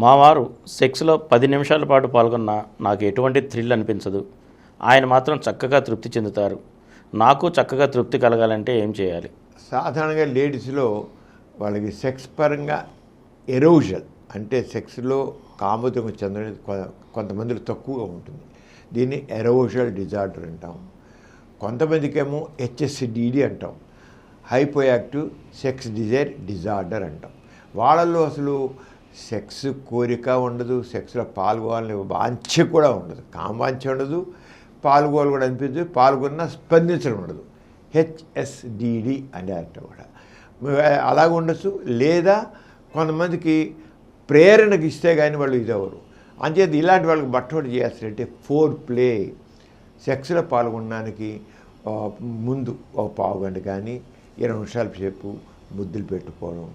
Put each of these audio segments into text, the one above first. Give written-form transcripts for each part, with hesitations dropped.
మా వారు సెక్స్లో 10 నిమిషాల పాటు పాల్గొన్నా నాకు ఎటువంటి థ్రిల్ అనిపించదు. ఆయన మాత్రం చక్కగా తృప్తి చెందుతారు. నాకు చక్కగా తృప్తి కలగాలంటే ఏం చేయాలి? సాధారణంగా లేడీస్లో వాళ్ళకి సెక్స్ పరంగా ఎరోజల్ అంటే సెక్స్లో కాముకం చెందడం కొంతమందిలో తక్కువగా ఉంటుంది. దీన్ని ఎరోజల్ డిజార్డర్ అంటాం. కొంతమందికేమో హెచ్ఎస్డిడి అంటాం, hypoactive sex desire disorder అంటాం. వాళ్ళల్లో అసలు సెక్స్ కోరిక ఉండదు, సెక్స్లో పాల్గొనాలని వాంఛ కూడా ఉండదు, కామవాంఛ ఉండదు, పాల్గొనాలి కూడా అనిపించదు, పాల్గొన్నా స్పందించడం ఉండదు. హెచ్ఎస్డిడి అనే అర్థం కూడా అలాగ ఉండొచ్చు. లేదా కొంతమందికి ప్రేరణకు ఇస్తే కానీ వాళ్ళు ఇదవరు. అంచేత ఇలాంటి వాళ్ళకి బట్టబడి చేయాల్సిందంటే ఫోర్ ప్లే, సెక్స్లో పాల్గొనడానికి ముందు ఒక పావు గంట కానీ 20 నిమిషాల సేపు ముద్దులు పెట్టుకోవడం,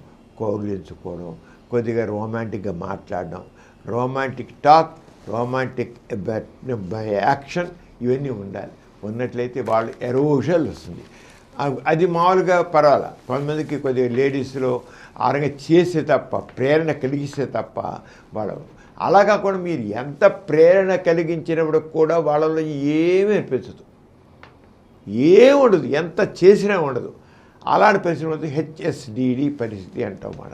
కౌగిలించుకోవడం, కొద్దిగా రొమాంటిక్గా మాట్లాడడం, రొమాంటిక్ టాక్, రొమాంటిక్ యాక్షన్ ఇవన్నీ ఉండాలి. ఉన్నట్లయితే వాళ్ళు ఎరోజల్ వస్తుంది. అది మామూలుగా పర్వాలా. కొంతమందికి కొద్దిగా లేడీస్లో ఆరంగా చేస్తే తప్ప, ప్రేరణ కలిగిస్తే తప్ప వాళ్ళు అలా కాకుండా మీరు ఎంత ప్రేరణ కలిగించినప్పుడు కూడా వాళ్ళలో ఏమీ అనిపించదు, ఏముండదు, ఎంత చేసినా ఉండదు. అలాంటి పరిస్థితి హెచ్ఎస్డిడి పరిస్థితి అంటాం మన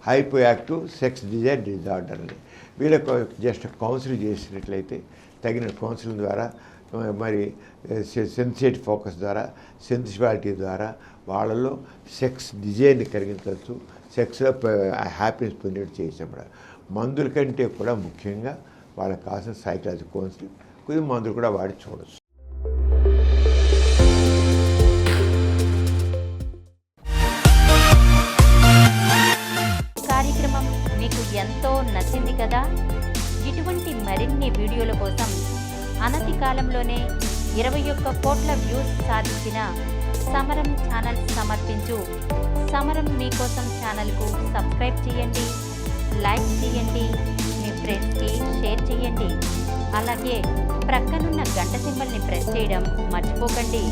hypoactive sex desire disorder అని. వీళ్ళకు జస్ట్ కౌన్సిలింగ్ చేసినట్లయితే తగిన కౌన్సిలింగ్ ద్వారా మరి సెన్సిటివ్ ఫోకస్ ద్వారా సెన్సిటివిటీ ద్వారా వాళ్ళలో సెక్స్ డిజైర్ని కలిగించవచ్చు, సెక్స్లో హ్యాపీనెస్ పొందేట్టు చేసినప్పుడు మందుల కంటే కూడా ముఖ్యంగా వాళ్ళకి కావాల్సిన సైకలాజికల్ కౌన్సిలింగ్ కొద్ది మందులు కూడా వాడి చూడవచ్చు. కార్యక్రమం మీకు ఎంతో నచ్చింది కదా. ఇటువంటి మరిన్ని వీడియోల కోసం అనతి కాలంలోనే 21 కోట్ల వ్యూస్ సాధించిన సమరం ఛానల్ సమర్పించు సమరం మీకోసం ఛానల్కు సబ్స్క్రైబ్ చేయండి, లైక్ చేయండి, మీ ఫ్రెండ్స్కి షేర్ చేయండి. అలాగే ప్రక్కనున్న గంట సింబల్ని ప్రెస్ చేయడం మర్చిపోకండి.